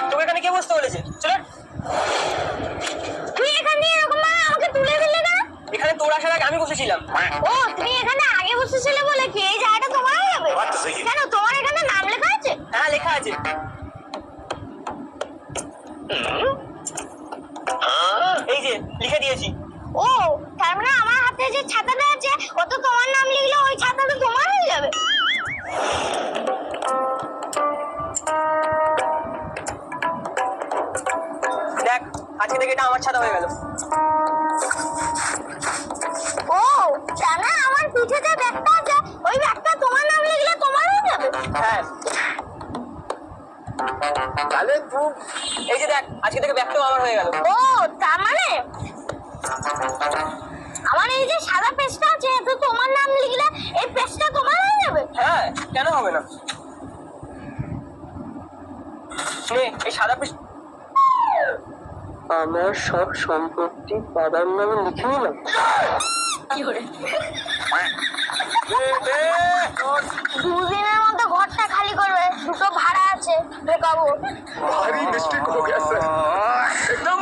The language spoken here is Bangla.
তোকে এখানে কে বসতে বলেছে? চলে। তুই এখানে এরকম আমাকে তুলে দিলে না? এখানে তোর আসার আগে আমি বসেছিলাম। ও তুমি এখানে আগে বসেছিলে বলে কি এই জায়গাটা তোমার হয়ে যাবে? কেন তোমার এখানে নাম লেখা আছে? হ্যাঁ লেখা আছে। এই যে লিখে দিয়েছি। ও তার মানে আমার হাতে যে ছাতাটা আছে ওত তোমার নাম লিখলে ওই ছাতাটা তোমার হয়ে যাবে। দেখ আজকে থেকে এটা আমার ছাতা হয়ে গেল। ও তার মানে আমার পিঠে যে ব্যাগটা আছে ওই ব্যাগটা তোমার নাম লিখলে তোমার হয়ে যাবে। হ্যাঁ তাহলে তুই এই যে দেখ আজকে থেকে ব্যাগটাও আমার হয়ে গেল। ও তার মানে আমার এই যে সাদা পেজটা আছে এতে তোমার নাম লিখলে এই পেজটা তোমার হয়ে যাবে। হ্যাঁ কেন হবে না? নে এই সাদা পিস আমার সব সম্পত্তি বাবার নামে লিখে নিলাম। কি করে? দুদিনের মধ্যে ঘরটা খালি করবে, দুটো ভাড়া আছে ঢোকাবো। भारी मिस्टेक हो गया सर एकदम